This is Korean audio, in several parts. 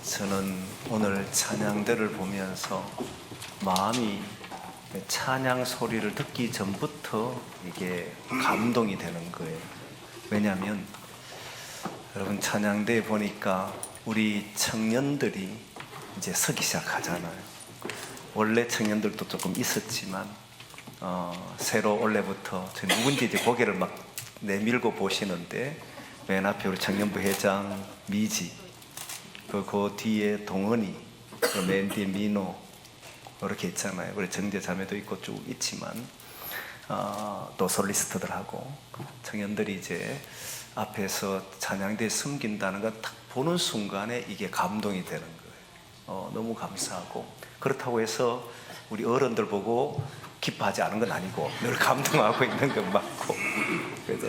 저는 오늘 찬양대를 보면서 마음이 찬양 소리를 듣기 전부터 이게 감동이 되는 거예요. 왜냐하면 여러분, 찬양대에 보니까 우리 청년들이 이제 서기 시작하잖아요. 원래 청년들도 조금 있었지만 새로 올해부터 누군지 이제 고개를 막 내밀고 보시는데, 맨 앞에 우리 청년부 회장 미지, 그 뒤에 동은이, 그 맨 뒤에 민호, 이렇게 있잖아요. 우리 정재 자매도 있고 쭉 있지만 또 솔리스트들하고 청년들이 이제 앞에서 찬양대에 숨긴다는 걸 딱 보는 순간에 이게 감동이 되는 거예요. 너무 감사하고, 그렇다고 해서 우리 어른들 보고 기뻐하지 않은 건 아니고 늘 감동하고 있는 건 맞고, 그래서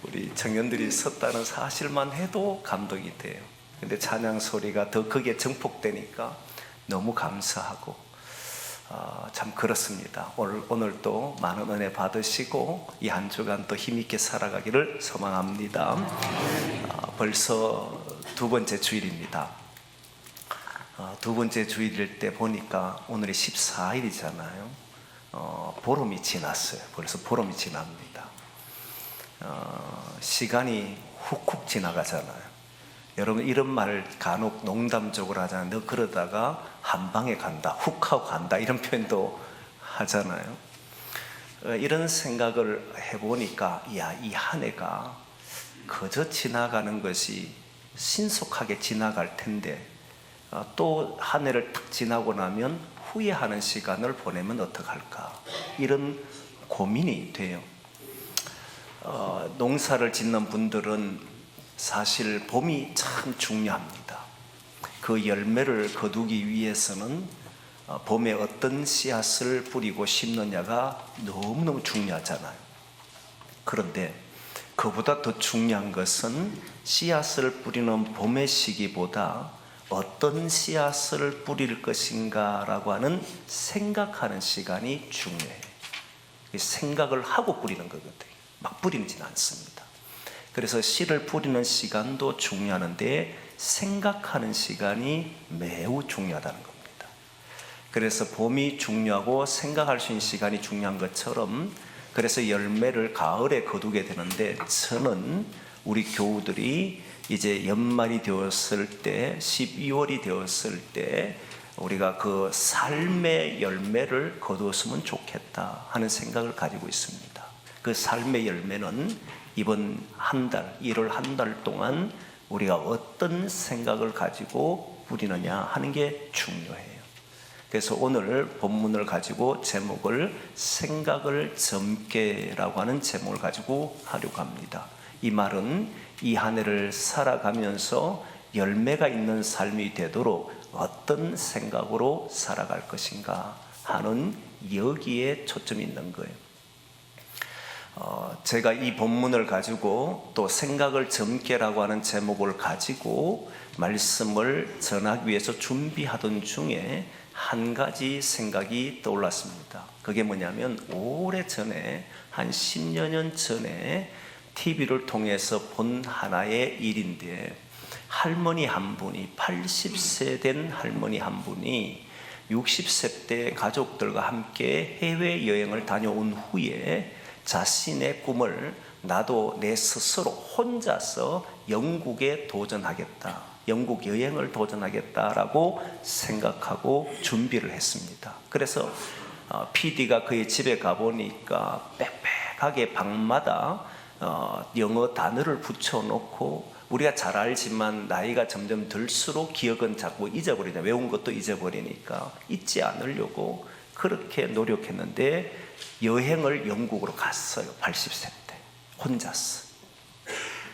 우리 청년들이 섰다는 사실만 해도 감동이 돼요. 근데 찬양 소리가 더 크게 증폭되니까 너무 감사하고, 참 그렇습니다. 오늘 또 많은 은혜 받으시고 이 한 주간 또 힘있게 살아가기를 소망합니다. 벌써 두 번째 주일입니다. 두 번째 주일일 때 보니까 오늘이 14일이잖아요. 보름이 지났어요. 벌써 보름이 지납니다. 시간이 훅훅 지나가잖아요. 여러분, 이런 말을 간혹 농담적으로 하잖아요. 너 그러다가 한 방에 간다, 훅 하고 간다, 이런 표현도 하잖아요. 이런 생각을 해보니까, 이 한 해가 그저 지나가는 것이 신속하게 지나갈 텐데, 또 한 해를 딱 지나고 나면 후회하는 시간을 보내면 어떡할까, 이런 고민이 돼요. 농사를 짓는 분들은 사실 봄이 참 중요합니다. 그 열매를 거두기 위해서는 봄에 어떤 씨앗을 뿌리고 심느냐가 너무너무 중요하잖아요. 그런데 그보다 더 중요한 것은 씨앗을 뿌리는 봄의 시기보다 어떤 씨앗을 뿌릴 것인가 라고 하는 생각하는 시간이 중요해요. 생각을 하고 뿌리는 거거든요. 막 뿌리지는 않습니다. 그래서 씨를 뿌리는 시간도 중요한데 생각하는 시간이 매우 중요하다는 겁니다. 그래서 봄이 중요하고 생각할 수 있는 시간이 중요한 것처럼, 그래서 열매를 가을에 거두게 되는데, 저는 우리 교우들이 이제 연말이 되었을 때, 12월이 되었을 때 우리가 그 삶의 열매를 거두었으면 좋겠다 하는 생각을 가지고 있습니다. 그 삶의 열매는 이번 한 달, 1월 한 달 동안 우리가 어떤 생각을 가지고 뿌리느냐 하는 게 중요해요. 그래서 오늘 본문을 가지고 제목을 생각을 젊게라고 하는 제목을 가지고 하려고 합니다. 이 말은 이 한 해를 살아가면서 열매가 있는 삶이 되도록 어떤 생각으로 살아갈 것인가 하는 여기에 초점이 있는 거예요. 제가 이 본문을 가지고 또 생각을 젊게라고 하는 제목을 가지고 말씀을 전하기 위해서 준비하던 중에 한 가지 생각이 떠올랐습니다. 그게 뭐냐면, 오래전에 한 10여 년 전에 TV를 통해서 본 하나의 일인데, 할머니 한 분이, 80세 된 할머니 한 분이 60세 때 가족들과 함께 해외여행을 다녀온 후에 자신의 꿈을, 나도 내 스스로 혼자서 영국에 도전하겠다, 영국 여행을 도전하겠다라고 생각하고 준비를 했습니다. 그래서 PD가 그의 집에 가보니까 빽빽하게 방마다 영어 단어를 붙여놓고, 우리가 잘 알지만 나이가 점점 들수록 기억은 자꾸 잊어버리다, 외운 것도 잊어버리니까 잊지 않으려고 그렇게 노력했는데 여행을 영국으로 갔어요. 80세 때 혼자서.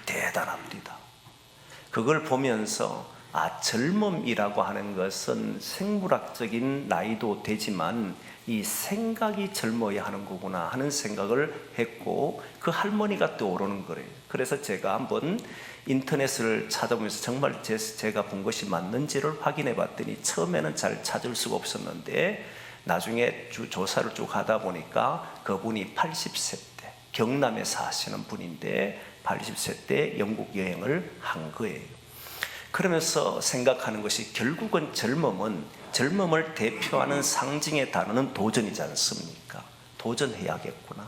대단합니다. 그걸 보면서 젊음이라고 하는 것은 생물학적인 나이도 되지만 이 생각이 젊어야 하는 거구나 하는 생각을 했고, 그 할머니가 떠오르는 거예요. 그래서 제가 한번 인터넷을 찾아보면서 정말 제가 본 것이 맞는지를 확인해 봤더니 처음에는 잘 찾을 수가 없었는데, 나중에 조사를 쭉 하다 보니까 그분이 80세 때 경남에 사시는 분인데 80세 때 영국 여행을 한 거예요. 그러면서 생각하는 것이 결국은 젊음을 대표하는 상징의 단어는 도전이지 않습니까? 도전해야겠구나.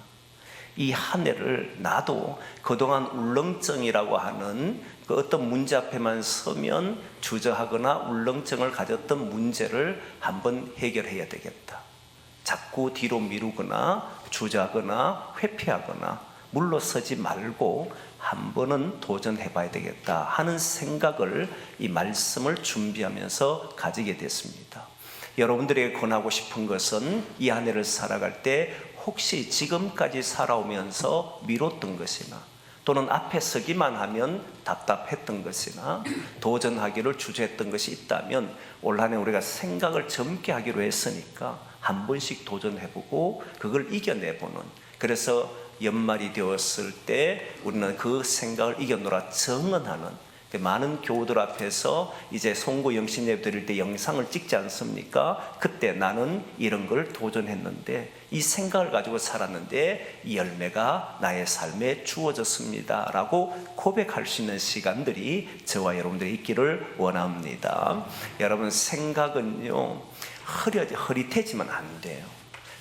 이 한 해를 나도 그동안 울렁증이라고 하는 그 어떤 문제 앞에만 서면 주저하거나 울렁증을 가졌던 문제를 한번 해결해야 되겠다. 자꾸 뒤로 미루거나 주저하거나 회피하거나 물러서지 말고 한 번은 도전해봐야 되겠다 하는 생각을 이 말씀을 준비하면서 가지게 됐습니다. 여러분들에게 권하고 싶은 것은 이 한 해를 살아갈 때 혹시 지금까지 살아오면서 미뤘던 것이나 또는 앞에 서기만 하면 답답했던 것이나 도전하기를 주저했던 것이 있다면 올 한 해 우리가 생각을 젊게 하기로 했으니까 한 번씩 도전해보고 그걸 이겨내보는, 그래서 연말이 되었을 때 우리는 그 생각을 이겨놓으라 정언하는, 많은 교우들 앞에서 이제 송구 영신 예배 드릴 때 영상을 찍지 않습니까? 그때 나는 이런 걸 도전했는데 이 생각을 가지고 살았는데 이 열매가 나의 삶에 주어졌습니다 라고 고백할 수 있는 시간들이 저와 여러분들이 있기를 원합니다. 여러분, 생각은요 흐릿해지면 안 돼요.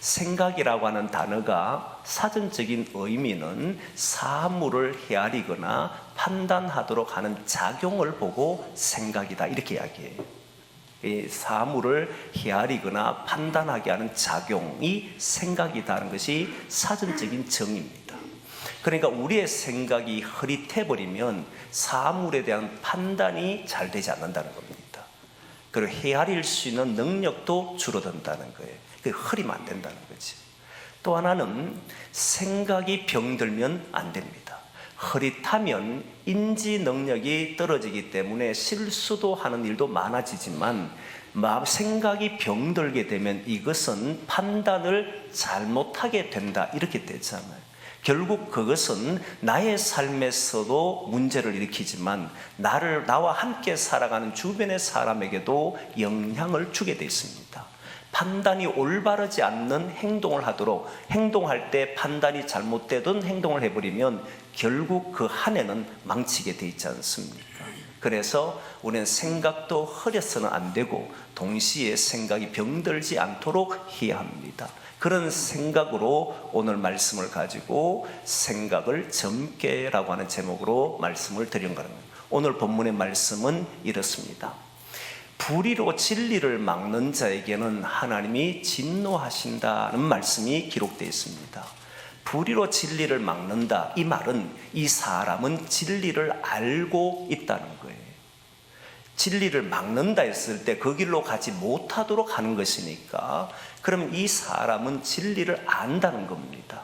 생각이라고 하는 단어가 사전적인 의미는 사물을 헤아리거나 판단하도록 하는 작용을 보고 생각이다 이렇게 이야기해요. 이 사물을 헤아리거나 판단하게 하는 작용이 생각이다는 것이 사전적인 정의입니다. 그러니까 우리의 생각이 흐릿해버리면 사물에 대한 판단이 잘 되지 않는다는 겁니다. 그리고 헤아릴 수 있는 능력도 줄어든다는 거예요. 흐리면 안 된다는 거지. 또 하나는 생각이 병들면 안 됩니다. 흐릿하면 인지 능력이 떨어지기 때문에 실수도 하는 일도 많아지지만 생각이 병들게 되면 이것은 판단을 잘못하게 된다 이렇게 되잖아요. 결국 그것은 나의 삶에서도 문제를 일으키지만 나와 함께 살아가는 주변의 사람에게도 영향을 주게 되어 있습니다. 판단이 올바르지 않는 행동을 하도록, 행동할 때 판단이 잘못되던 행동을 해버리면 결국 그 한 해는 망치게 돼 있지 않습니까? 그래서 우리는 생각도 흐려서는 안 되고 동시에 생각이 병들지 않도록 해야 합니다. 그런 생각으로 오늘 말씀을 가지고 생각을 젊게라고 하는 제목으로 말씀을 드린 겁니다. 오늘 본문의 말씀은 이렇습니다. 불의로 진리를 막는 자에게는 하나님이 진노하신다는 말씀이 기록되어 있습니다. 불의로 진리를 막는다, 이 말은 이 사람은 진리를 알고 있다는 거예요. 진리를 막는다 했을 때 그 길로 가지 못하도록 하는 것이니까 그럼 이 사람은 진리를 안다는 겁니다.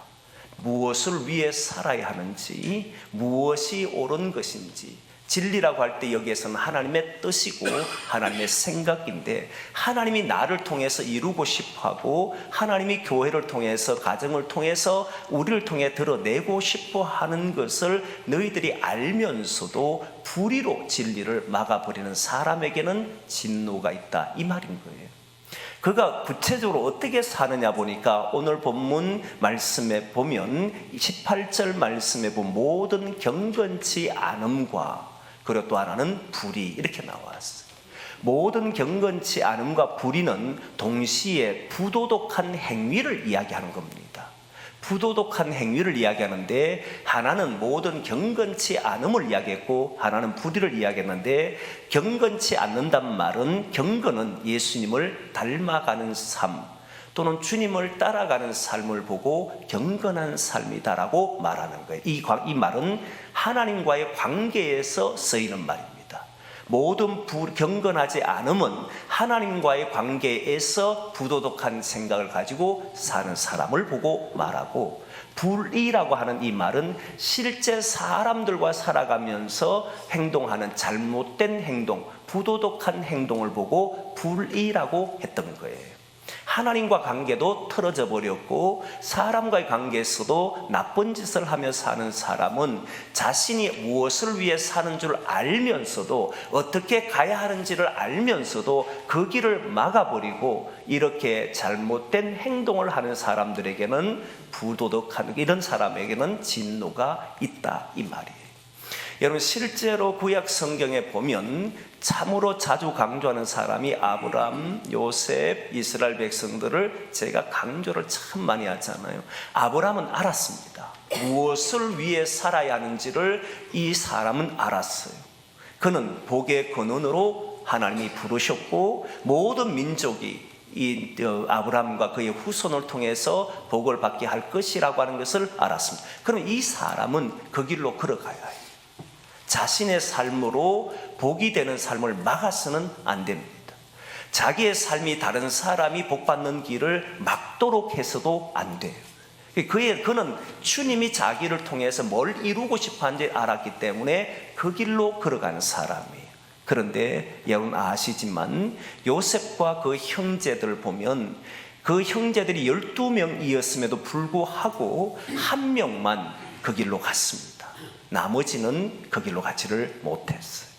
무엇을 위해 살아야 하는지, 무엇이 옳은 것인지. 진리라고 할 때 여기에서는 하나님의 뜻이고 하나님의 생각인데 하나님이 나를 통해서 이루고 싶어하고 하나님이 교회를 통해서 가정을 통해서 우리를 통해 드러내고 싶어하는 것을 너희들이 알면서도 불의로 진리를 막아버리는 사람에게는 진노가 있다 이 말인 거예요. 그가 구체적으로 어떻게 사느냐 보니까 오늘 본문 말씀에 보면 18절 말씀에 보면 모든 경건치 않음과 그리고 또 하나는 불의 이렇게 나왔어요. 모든 경건치 않음과 불의는 동시에 부도덕한 행위를 이야기하는 겁니다. 부도덕한 행위를 이야기하는데 하나는 모든 경건치 않음을 이야기했고 하나는 불의를 이야기했는데 경건치 않는단 말은 경건은 예수님을 닮아가는 삶 또는 주님을 따라가는 삶을 보고 경건한 삶이다라고 말하는 거예요. 이 말은 하나님과의 관계에서 쓰이는 말입니다. 모든 경건하지 않음은 하나님과의 관계에서 부도덕한 생각을 가지고 사는 사람을 보고 말하고, 불의라고 하는 이 말은 실제 사람들과 살아가면서 행동하는 잘못된 행동, 부도덕한 행동을 보고 불의라고 했던 거예요. 하나님과 관계도 틀어져 버렸고 사람과의 관계에서도 나쁜 짓을 하며 사는 사람은 자신이 무엇을 위해 사는 줄 알면서도 어떻게 가야 하는지를 알면서도 그 길을 막아버리고 이렇게 잘못된 행동을 하는 사람들에게는 부도덕한 이런 사람에게는 진노가 있다 이 말이에요. 여러분 실제로 구약 성경에 보면 참으로 자주 강조하는 사람이 아브람, 요셉, 이스라엘 백성들을 제가 강조를 참 많이 하잖아요. 아브람은 알았습니다. 무엇을 위해 살아야 하는지를 이 사람은 알았어요. 그는 복의 근원으로 하나님이 부르셨고 모든 민족이 이 아브람과 그의 후손을 통해서 복을 받게 할 것이라고 하는 것을 알았습니다. 그럼 이 사람은 그 길로 걸어가야 해요. 자신의 삶으로 복이 되는 삶을 막아서는 안 됩니다. 자기의 삶이 다른 사람이 복받는 길을 막도록 해서도 안 돼요. 그는 주님이 자기를 통해서 뭘 이루고 싶어 하는지 알았기 때문에 그 길로 걸어가는 사람이에요. 그런데 여러분 아시지만 요셉과 그 형제들 보면 그 형제들이 12명이었음에도 불구하고 한 명만 그 길로 갔습니다. 나머지는 그 길로 가지를 못했어요.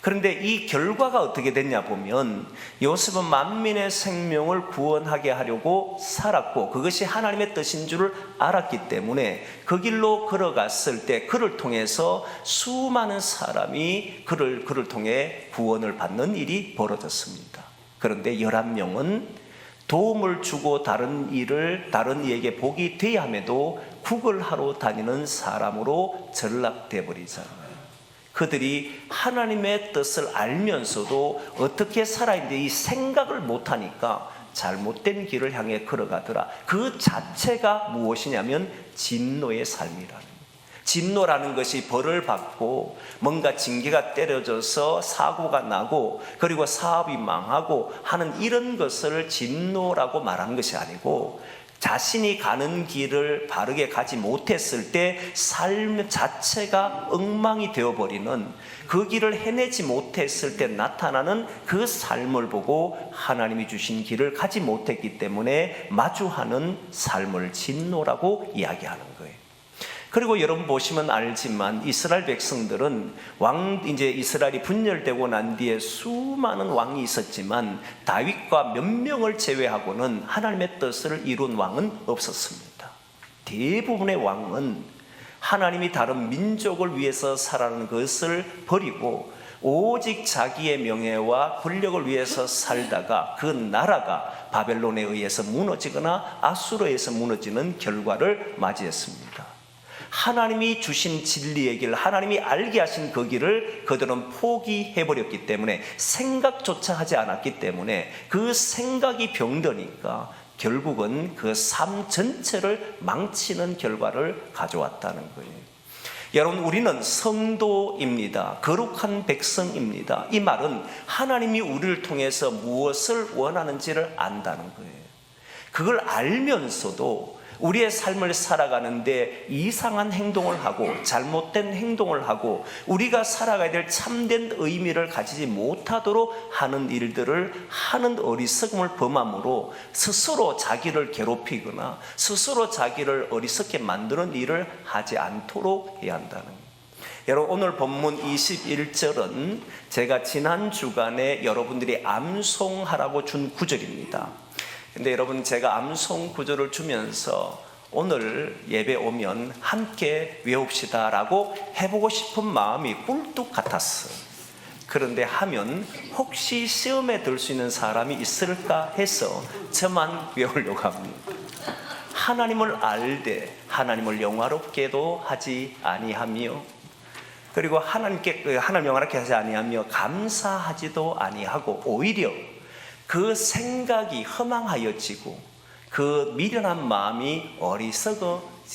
그런데 이 결과가 어떻게 됐냐 보면 요셉은 만민의 생명을 구원하게 하려고 살았고 그것이 하나님의 뜻인 줄을 알았기 때문에 그 길로 걸어갔을 때 그를 통해서 수많은 사람이 그를 통해 구원을 받는 일이 벌어졌습니다. 그런데 11명은 도움을 주고 다른 이에게 복이 돼야 함에도 구걸하러 다니는 사람으로 전락돼 버리잖아요. 그들이 하나님의 뜻을 알면서도 어떻게 살아야 되는지 이 생각을 못하니까 잘못된 길을 향해 걸어가더라. 그 자체가 무엇이냐면 진노의 삶이라는 거예요. 진노라는 것이 벌을 받고 뭔가 징계가 때려져서 사고가 나고 그리고 사업이 망하고 하는 이런 것을 진노라고 말하는 것이 아니고 자신이 가는 길을 바르게 가지 못했을 때 삶 자체가 엉망이 되어버리는 그 길을 해내지 못했을 때 나타나는 그 삶을 보고 하나님이 주신 길을 가지 못했기 때문에 마주하는 삶을 진노라고 이야기하는 거예요. 그리고 여러분 보시면 알지만 이스라엘 백성들은 이제 이스라엘이 분열되고 난 뒤에 수많은 왕이 있었지만 다윗과 몇 명을 제외하고는 하나님의 뜻을 이룬 왕은 없었습니다. 대부분의 왕은 하나님이 다른 민족을 위해서 살아가는 것을 버리고 오직 자기의 명예와 권력을 위해서 살다가 그 나라가 바벨론에 의해서 무너지거나 아수르에 의해서 무너지는 결과를 맞이했습니다. 하나님이 주신 진리의 길, 하나님이 알게 하신 그 길을 그들은 포기해버렸기 때문에 생각조차 하지 않았기 때문에 그 생각이 병드니까 결국은 그 삶 전체를 망치는 결과를 가져왔다는 거예요. 여러분 우리는 성도입니다. 거룩한 백성입니다. 이 말은 하나님이 우리를 통해서 무엇을 원하는지를 안다는 거예요. 그걸 알면서도 우리의 삶을 살아가는데 이상한 행동을 하고 잘못된 행동을 하고 우리가 살아가야 될 참된 의미를 가지지 못하도록 하는 일들을 하는 어리석음을 범함으로 스스로 자기를 괴롭히거나 스스로 자기를 어리석게 만드는 일을 하지 않도록 해야 한다는 거예요. 여러분 오늘 본문 21절은 제가 지난 주간에 여러분들이 암송하라고 준 구절입니다. 근데 여러분 제가 암송 구절을 주면서 오늘 예배 오면 함께 외웁시다 라고 해보고 싶은 마음이 꿀뚝 같았어요. 그런데 하면 혹시 시험에 들 수 있는 사람이 있을까 해서 저만 외우려고 합니다. 하나님을 알되 하나님을 영화롭게도 하지 아니하며 그리고 하나님 영화롭게 하지 아니하며 감사하지도 아니하고 오히려 그 생각이 허망하여지고 그 미련한 마음이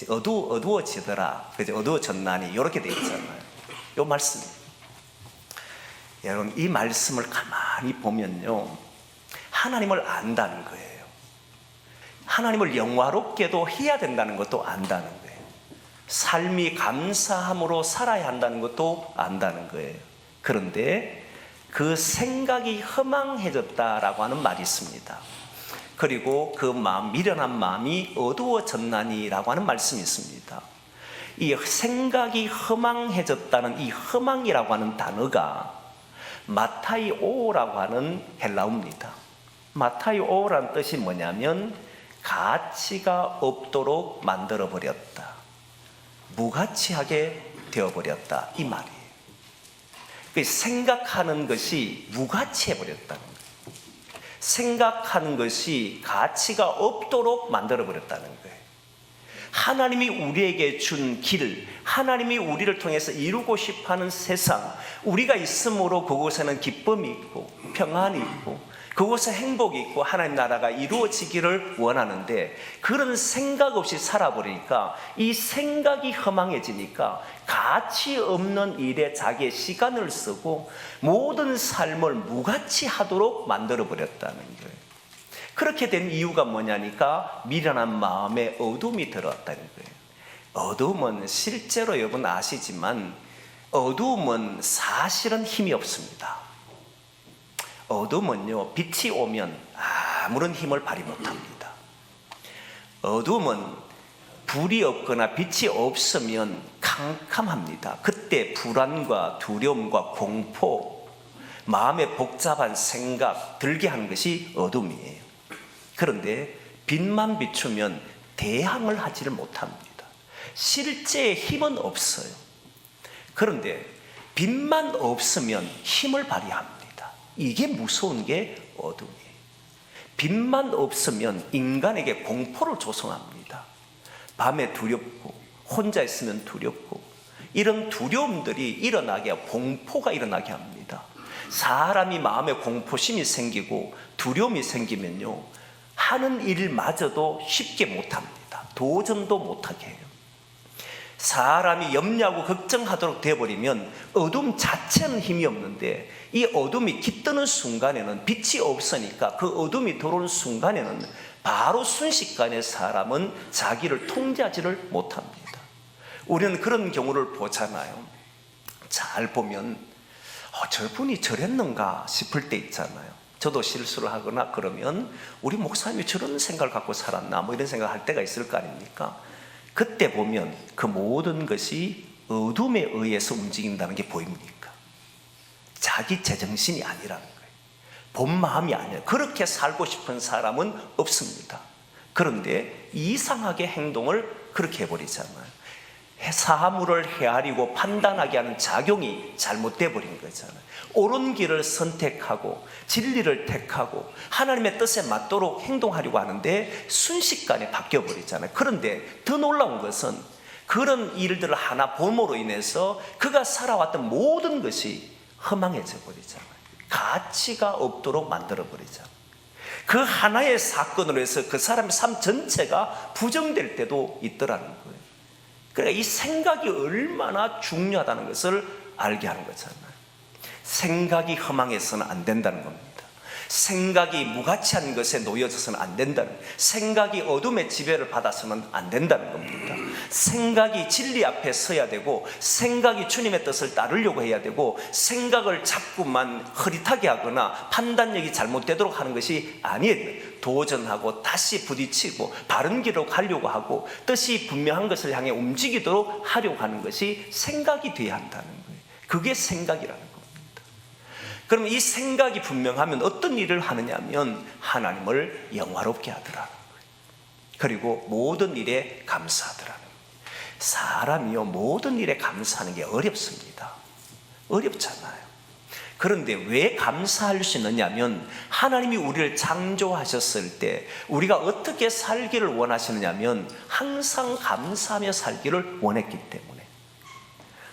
어두워지더라. 어두워졌나니 이렇게 되어 있잖아요. 이 말씀. 여러분 이 말씀을 가만히 보면요, 하나님을 안다는 거예요. 하나님을 영화롭게도 해야 된다는 것도 안다는 거예요. 삶이 감사함으로 살아야 한다는 것도 안다는 거예요. 그런데 그 생각이 허망해졌다라고 하는 말이 있습니다. 그리고 그 마음, 미련한 마음이 어두워졌나니라고 하는 말씀이 있습니다. 이 생각이 허망해졌다는 이 허망이라고 하는 단어가 마타이오라고 하는 헬라어입니다. 마타이오라는 뜻이 뭐냐면 가치가 없도록 만들어버렸다, 무가치하게 되어버렸다 이 말이에요. 생각하는 것이 무가치해버렸다는 거예요. 생각하는 것이 가치가 없도록 만들어버렸다는 거예요. 하나님이 우리에게 준 길, 하나님이 우리를 통해서 이루고 싶어하는 세상, 우리가 있으므로 그곳에는 기쁨이 있고 평안이 있고 그곳에 행복이 있고 하나님 나라가 이루어지기를 원하는데, 그런 생각 없이 살아버리니까 이 생각이 허망해지니까 가치 없는 일에 자기의 시간을 쓰고 모든 삶을 무가치하도록 만들어버렸다는 거예요. 그렇게 된 이유가 뭐냐니까 미련한 마음에 어둠이 들어왔다는 거예요. 어둠은 실제로 여러분 아시지만 어둠은 사실은 힘이 없습니다. 어둠은요, 빛이 오면 아무런 힘을 발휘 못합니다. 어둠은 불이 없거나 빛이 없으면 캄캄합니다. 그때 불안과 두려움과 공포, 마음에 복잡한 생각 들게 하는 것이 어둠이에요. 그런데 빛만 비추면 대항을 하지를 못합니다. 실제 힘은 없어요. 그런데 빛만 없으면 힘을 발휘합니다. 이게 무서운 게 어둠이에요. 빛만 없으면 인간에게 공포를 조성합니다. 밤에 두렵고 혼자 있으면 두렵고 이런 두려움들이 일어나게 하고 공포가 일어나게 합니다. 사람이 마음에 공포심이 생기고 두려움이 생기면요, 하는 일마저도 쉽게 못합니다. 도전도 못하게 해요. 사람이 염려하고 걱정하도록 되어버리면 어둠 자체는 힘이 없는데 이 어둠이 깃드는 순간에는 빛이 없으니까 그 어둠이 들어오는 순간에는 바로 순식간에 사람은 자기를 통제하지를 못합니다. 우리는 그런 경우를 보잖아요. 잘 보면 저분이 저랬는가 싶을 때 있잖아요. 저도 실수를 하거나 그러면 우리 목사님이 저런 생각을 갖고 살았나 뭐 이런 생각을 할 때가 있을 거 아닙니까? 그때 보면 그 모든 것이 어둠에 의해서 움직인다는 게 보입니까? 자기 제정신이 아니라는 거예요. 본 마음이 아니에요. 그렇게 살고 싶은 사람은 없습니다. 그런데 이상하게 행동을 그렇게 해버리잖아요. 사물을 헤아리고 판단하게 하는 작용이 잘못돼 버린 거잖아요. 옳은 길을 선택하고 진리를 택하고 하나님의 뜻에 맞도록 행동하려고 하는데 순식간에 바뀌어 버리잖아요. 그런데 더 놀라운 것은 그런 일들을 하나 봄으로 인해서 그가 살아왔던 모든 것이 허망해져 버리잖아요. 가치가 없도록 만들어 버리잖아요. 그 하나의 사건으로 해서 그 사람의 삶 전체가 부정될 때도 있더라는 거예요. 그러니까 이 생각이 얼마나 중요하다는 것을 알게 하는 거잖아요. 생각이 허망해서는 안 된다는 겁니다. 생각이 무가치한 것에 놓여져서는 안 된다는 거예요. 생각이 어둠의 지배를 받아서는 안 된다는 겁니다. 생각이 진리 앞에 서야 되고 생각이 주님의 뜻을 따르려고 해야 되고 생각을 자꾸만 흐릿하게 하거나 판단력이 잘못되도록 하는 것이 아니에요. 도전하고 다시 부딪히고 바른 길로 가려고 하고 뜻이 분명한 것을 향해 움직이도록 하려고 하는 것이 생각이 돼야 한다는 거예요. 그게 생각이라는 겁니다. 그럼 이 생각이 분명하면 어떤 일을 하느냐 하면 하나님을 영화롭게 하더라는 거예요. 그리고 모든 일에 감사하더라는 거예요. 사람이요, 모든 일에 감사하는 게 어렵습니다. 어렵잖아요. 그런데 왜 감사할 수 있느냐 하면 하나님이 우리를 창조하셨을 때 우리가 어떻게 살기를 원하시느냐 하면 항상 감사하며 살기를 원했기 때문에,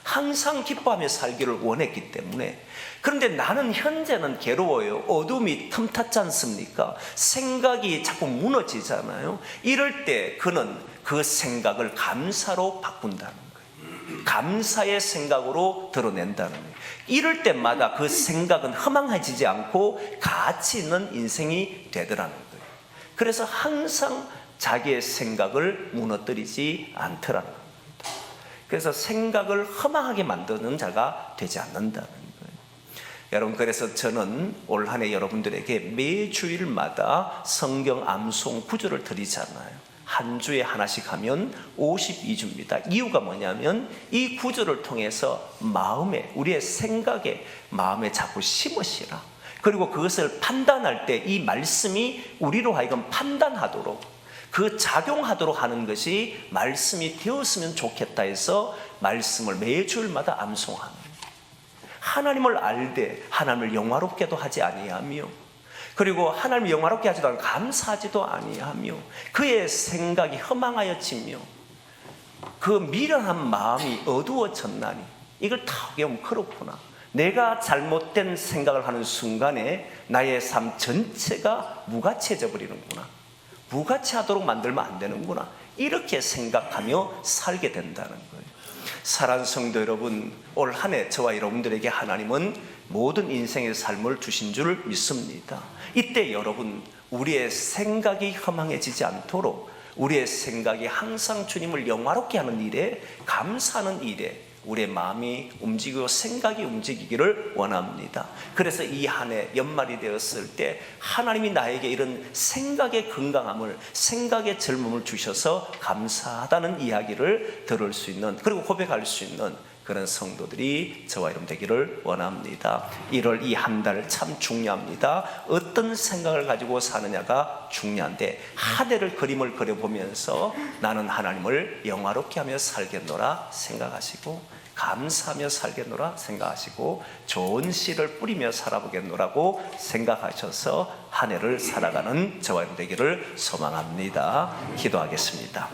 항상 기뻐하며 살기를 원했기 때문에. 그런데 나는 현재는 괴로워요. 어둠이 틈탔지 않습니까? 생각이 자꾸 무너지잖아요. 이럴 때 그는 그 생각을 감사로 바꾼다는 거예요. 감사의 생각으로 드러낸다는 거예요. 이럴 때마다 그 생각은 허망해지지 않고 가치 있는 인생이 되더라는 거예요. 그래서 항상 자기의 생각을 무너뜨리지 않더라는 겁니다. 그래서 생각을 허망하게 만드는 자가 되지 않는다는 거예요. 여러분, 그래서 저는 올 한 해 여러분들에게 매주일마다 성경 암송 구절을 드리잖아요. 한 주에 하나씩 하면 52주입니다. 이유가 뭐냐면 이 구절을 통해서 마음에, 우리의 생각에, 마음에 자꾸 심으시라. 그리고 그것을 판단할 때 이 말씀이 우리로 하여금 판단하도록, 그 작용하도록 하는 것이 말씀이 되었으면 좋겠다 해서 말씀을 매주일마다 암송하는, 하나님을 알되 하나님을 영화롭게도 하지 아니하며, 그리고 하나님을 영화롭게 하지도 않고 감사하지도 아니하며, 그의 생각이 허망하여지며 그 미련한 마음이 어두워졌나니, 이걸 다 보면 그렇구나. 내가 잘못된 생각을 하는 순간에 나의 삶 전체가 무가치해져 버리는구나. 무가치하도록 만들면 안 되는구나. 이렇게 생각하며 살게 된다는 거예요. 사랑하는 성도 여러분, 올 한 해 저와 여러분들에게 하나님은 모든 인생의 삶을 주신 줄 믿습니다. 이때 여러분, 우리의 생각이 허망해지지 않도록, 우리의 생각이 항상 주님을 영화롭게 하는 일에, 감사하는 일에 우리의 마음이 움직이고 생각이 움직이기를 원합니다. 그래서 이 한 해 연말이 되었을 때 하나님이 나에게 이런 생각의 건강함을, 생각의 젊음을 주셔서 감사하다는 이야기를 들을 수 있는, 그리고 고백할 수 있는 그런 성도들이 저와 여러분 되기를 원합니다. 1월 이 한 달 참 중요합니다. 어떤 생각을 가지고 사느냐가 중요한데, 한 해를 그림을 그려보면서 나는 하나님을 영화롭게 하며 살겠노라 생각하시고, 감사하며 살겠노라 생각하시고, 좋은 씨를 뿌리며 살아보겠노라고 생각하셔서 한 해를 살아가는 저와 여러분 되기를 소망합니다. 기도하겠습니다.